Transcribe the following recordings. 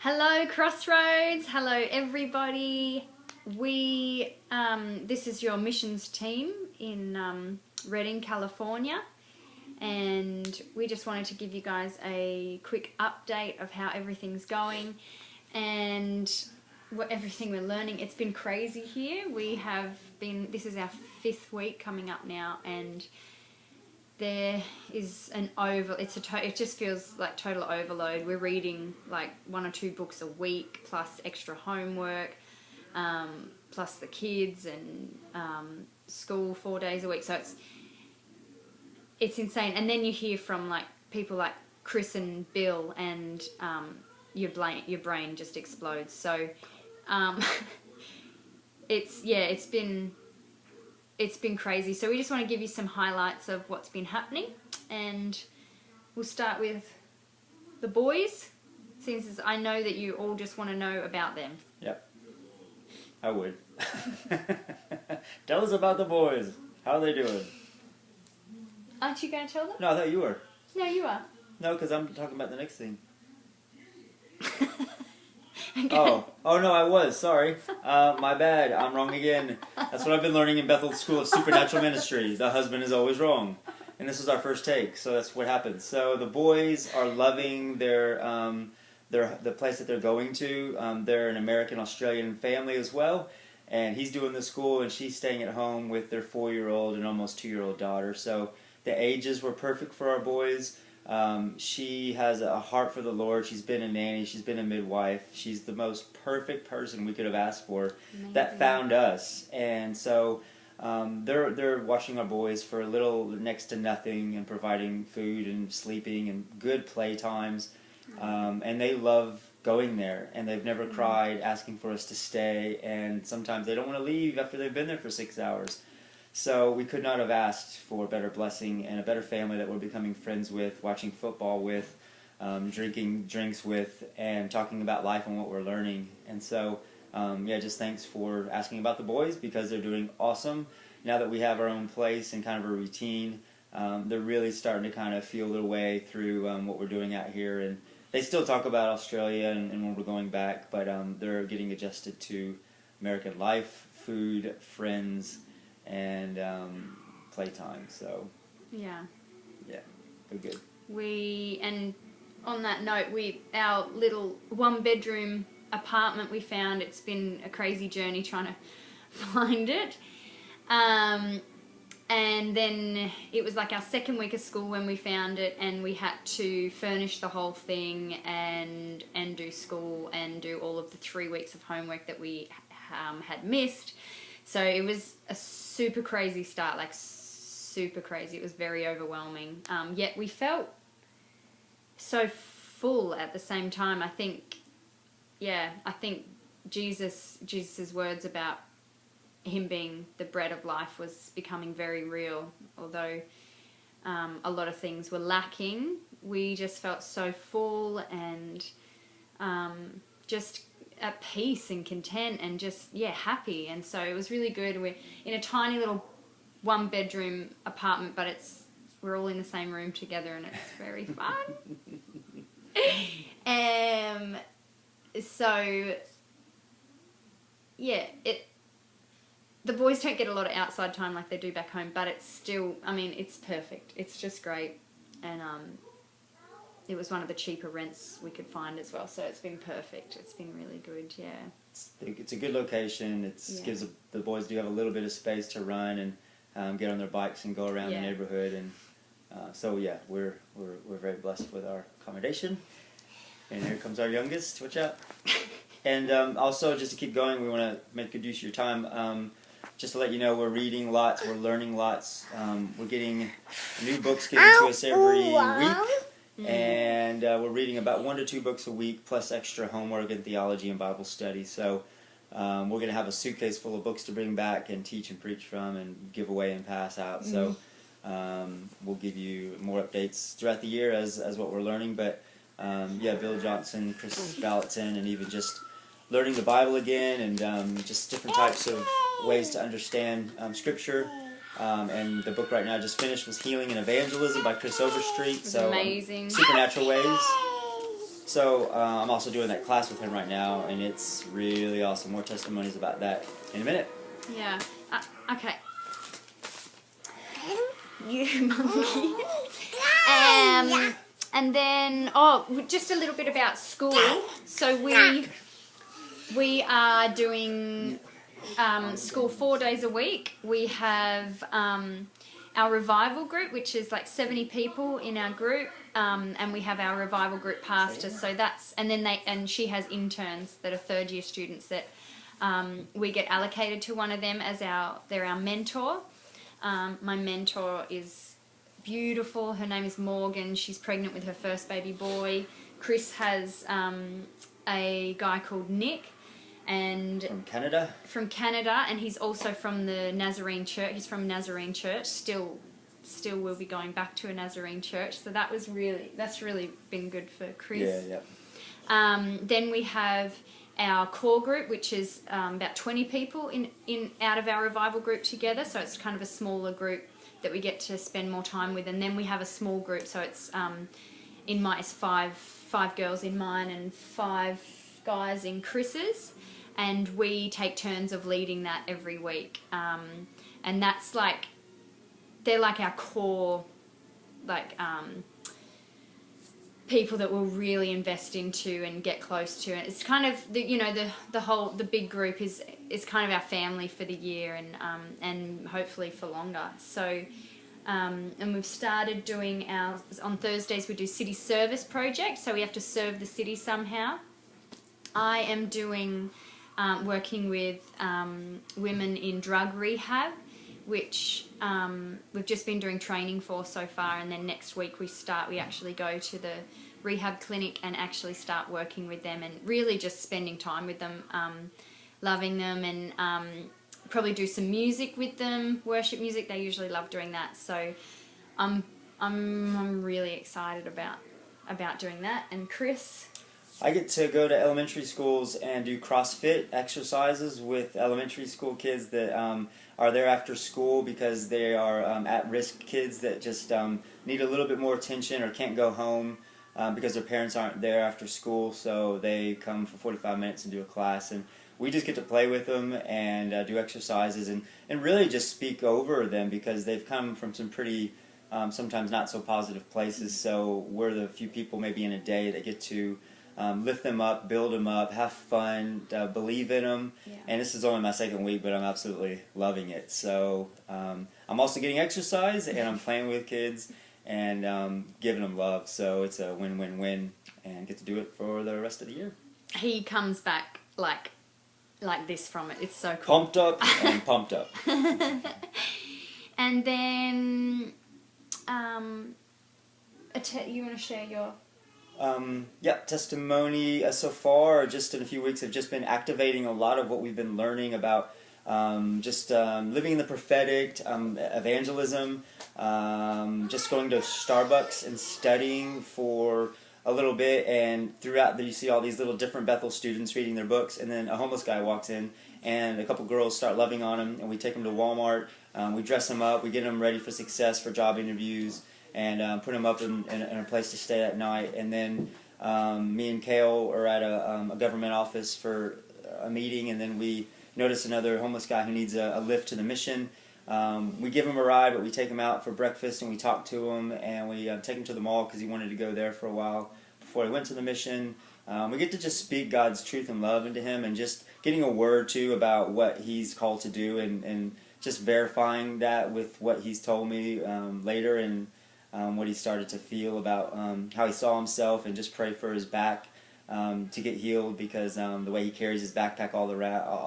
Hello Crossroads, hello everybody. This is your missions team in Redding, California, and we just wanted to give you guys a quick update of how everything's going and everything we're learning. It's been crazy here. This is our 5th week coming up now, and there is it just feels like total overload. We're reading like 1 or 2 books a week, plus extra homework, plus the kids and school 4 days a week. So it's insane. And then you hear from like people like Chris and Bill, and your brain just explodes. So it's been crazy. So we just want to give you some highlights of what's been happening, and we'll start with the boys, since I know that you all just want to know about them. Yep, I would. Tell us about the boys. How are they doing? Aren't you going to tell them? No, I thought you were. No, you are. No, because I'm talking about the next thing. Okay. Oh no, I was. Sorry. My bad. I'm wrong again. That's what I've been learning in Bethel School of Supernatural Ministry. The husband is always wrong. And this is our first take, so that's what happens. So the boys are loving the place that they're going to. They're an American-Australian family as well. And he's doing the school, and she's staying at home with their 4-year-old and almost 2-year-old daughter. So the ages were perfect for our boys. She has a heart for the Lord. She's been a nanny. She's been a midwife. She's the most perfect person we could have asked for. Amazing. That found us. And so they're watching our boys for a little next to nothing, and providing food and sleeping and good play times. And they love going there, and they've never cried asking for us to stay, and sometimes they don't want to leave after they've been there for 6 hours. So we could not have asked for a better blessing and a better family that we're becoming friends with, watching football with, drinking drinks with, and talking about life and what we're learning. And so, just thanks for asking about the boys, because they're doing awesome. Now that we have our own place and kind of a routine, they're really starting to kind of feel their way through what we're doing out here. And they still talk about Australia and when we're going back, but they're getting adjusted to American life, food, friends, and playtime. So yeah, they're good. And on that note, our little 1-bedroom apartment we found, it's been a crazy journey trying to find it, and then it was like our 2nd week of school when we found it, and we had to furnish the whole thing and do school and do all of the 3 weeks of homework that we had missed. So it was a super crazy start, like super crazy. It was very overwhelming. Yet we felt so full at the same time. I think Jesus' words about him being the bread of life was becoming very real. Although a lot of things were lacking, we just felt so full and just at peace and content and just happy. And so it was really good. We're in a tiny little 1-bedroom apartment, but we're all in the same room together, and it's very fun. The boys don't get a lot of outside time like they do back home, but it's still, it's perfect. It's just great. And it was one of the cheaper rents we could find as well, so it's been perfect. It's been really good, yeah. It's a good location. Gives the boys do have a little bit of space to run and get on their bikes and go around the neighborhood, and we're very blessed with our accommodation. And here comes our youngest. Watch out. And also, just to keep going, we want to make good use of your time. Just to let you know, we're reading lots, we're learning lots. We're getting new books given to us every week. And we're reading about 1 to 2 books a week, plus extra homework and theology and Bible study. So we're going to have a suitcase full of books to bring back and teach and preach from and give away and pass out. So we'll give you more updates throughout the year as what we're learning. But Bill Johnson, Chris Valentin, and even just learning the Bible again, and just different types of ways to understand Scripture. And the book right now I just finished was Healing and Evangelism by Chris Overstreet. So amazing. Supernatural Ways. So I'm also doing that class with him right now, and it's really awesome. More testimonies about that in a minute. Yeah. Okay. You monkey. And then, just a little bit about school. So we are doing school 4 days a week. We have our revival group, which is like 70 people in our group, and we have our revival group pastor. So that's, and then she has interns that are third year students that we get allocated to one of them as they're our mentor. My mentor is beautiful. Her name is Morgan. She's pregnant with her first baby boy. Chris has a guy called Nick, and from Canada, and he's also from the Nazarene Church. He's from Nazarene Church. Still will be going back to a Nazarene church. So that's really been good for Chris. Yeah. Then we have our core group, which is about 20 people in out of our revival group together. So it's kind of a smaller group that we get to spend more time with. And then we have a small group. So it's it's five girls in mine and 5 guys in Chris's. And we take turns of leading that every week. And that's like, they're like our core, like, people that we'll really invest into and get close to. And it's kind of the big group is kind of our family for the year and hopefully for longer. So and we've started doing on Thursdays we do city service projects, so we have to serve the city somehow. I am doing working with women in drug rehab, which we've just been doing training for so far, and then next week we actually go to the rehab clinic and actually start working with them and really just spending time with them, loving them, and probably do some music with them, worship music. They usually love doing that, so I'm really excited about doing that. And Chris? I get to go to elementary schools and do CrossFit exercises with elementary school kids that are there after school because they are at-risk kids that just need a little bit more attention or can't go home because their parents aren't there after school, so they come for 45 minutes and do a class, and we just get to play with them and do exercises and really just speak over them because they've come from some pretty sometimes not so positive places, so we're the few people maybe in a day that get to lift them up, build them up, have fun, believe in them. Yeah. And this is only my second week, but I'm absolutely loving it. So I'm also getting exercise, and I'm playing with kids and giving them love. So it's a win-win-win, and get to do it for the rest of the year. He comes back like this from it. It's so cool. Pumped up and pumped up. And then you want to share your... testimony so far, just in a few weeks, have just been activating a lot of what we've been learning about living in the prophetic, evangelism, just going to Starbucks and studying for a little bit, and throughout you see all these little different Bethel students reading their books, and then a homeless guy walks in, and a couple girls start loving on him, and we take him to Walmart, we dress him up, we get him ready for success for job interviews, and put him up in a place to stay at night. And then me and Kale are at a government office for a meeting, and then we notice another homeless guy who needs a lift to the mission. We give him a ride, but we take him out for breakfast, and we talk to him, and we take him to the mall because he wanted to go there for a while before he went to the mission. We get to just speak God's truth and love into him, and just getting a word, too, about what he's called to do, and just verifying that with what he's told me later, and what he started to feel about how he saw himself, and just pray for his back to get healed, because the way he carries his backpack all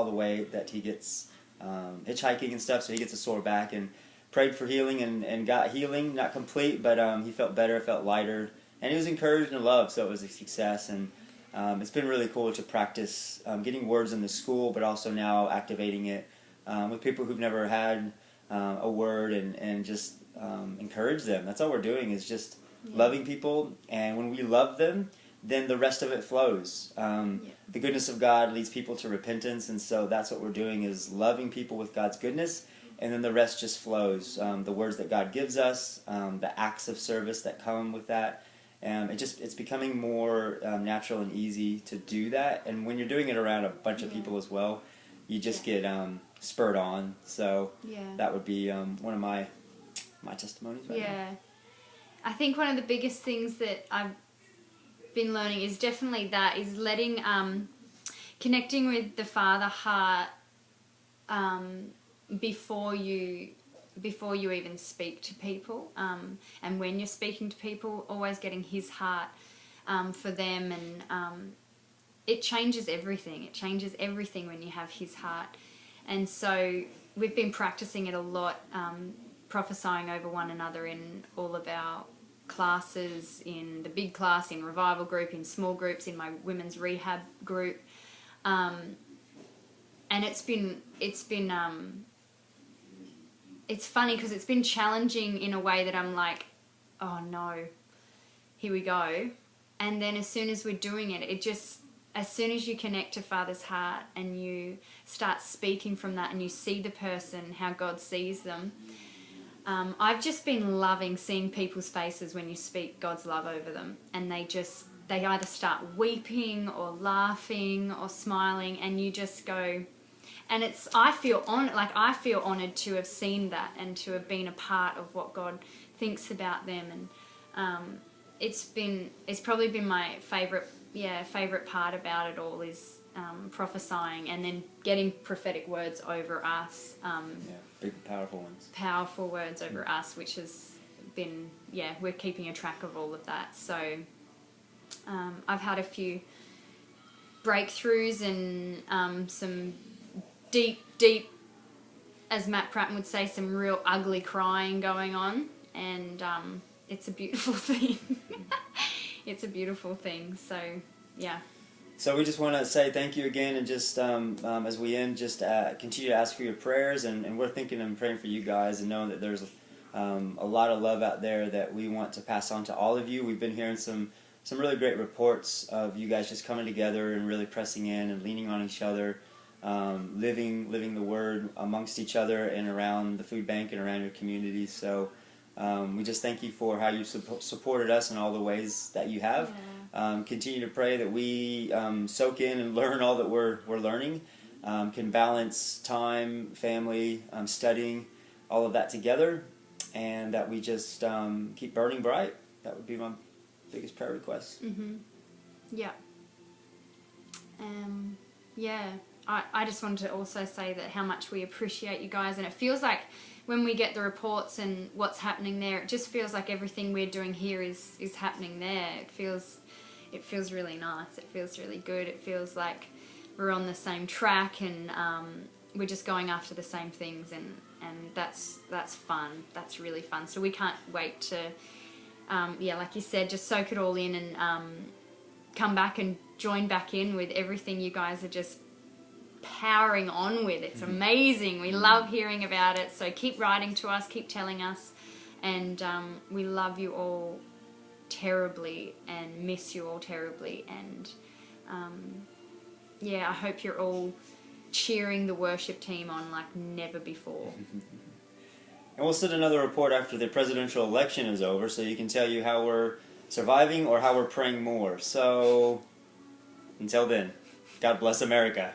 the way that he gets hitchhiking and stuff, so he gets a sore back, and prayed for healing and got healing, not complete, but he felt better, felt lighter, and he was encouraged and loved, so it was a success. And it's been really cool to practice getting words in the school, but also now activating it with people who've never had a word, and just encourage them. That's all we're doing, is just loving people, and when we love them, then the rest of it flows. The goodness of God leads people to repentance, and so that's what we're doing, is loving people with God's goodness, and then the rest just flows. The words that God gives us, the acts of service that come with that, it's becoming more natural and easy to do that. And when you're doing it around a bunch of people as well, you just get spurred on. So that would be one of my testimonies right now. I think one of the biggest things that I've been learning is definitely that, is letting connecting with the Father heart before you even speak to people, and when you're speaking to people, always getting His heart for them, and it changes everything. It changes everything when you have His heart. And so we've been practicing it a lot, prophesying over one another in all of our classes, in the big class, in revival group, in small groups, in my women's rehab group, and it's funny because it's been challenging in a way that I'm like, oh no, here we go. And then as soon as we're doing it, as soon as you connect to Father's heart and you start speaking from that and you see the person how God sees them, I've just been loving seeing people's faces when you speak God's love over them, and they either start weeping or laughing or smiling, and you just go, and I feel honoured to have seen that and to have been a part of what God thinks about them. And it's probably been my favourite part about it all, is prophesying and then getting prophetic words over us. Big powerful ones. Powerful words over us, which has been, we're keeping a track of all of that. So I've had a few breakthroughs and some deep, as Matt Pratton would say, some real ugly crying going on, and it's a beautiful thing. It's a beautiful thing. So So we just want to say thank you again, and just as we end, just continue to ask for your prayers, and we're thinking and praying for you guys, and knowing that there's a lot of love out there that we want to pass on to all of you. We've been hearing some really great reports of you guys just coming together and really pressing in and leaning on each other, living the Word amongst each other and around the food bank and around your community. So we just thank you for how you supported us in all the ways that you have. Continue to pray that we soak in and learn all that we're learning, can balance time, family, studying, all of that together, and that we just keep burning bright. That would be my biggest prayer request. I just wanted to also say that how much we appreciate you guys, and it feels like when we get the reports and what's happening there, it just feels like everything we're doing here is happening there. It feels really nice. It feels really good. It feels like we're on the same track, and we're just going after the same things, and that's fun. That's really fun. So we can't wait to like you said, just soak it all in, and come back and join back in with everything you guys are just powering on with. It's amazing. We love hearing about it. So keep writing to us, keep telling us, and we love you all terribly and miss you all terribly, and I hope you're all cheering the worship team on like never before. And we'll send another report after the presidential election is over, so you can tell you how we're surviving or how we're praying more. So until then, God bless America.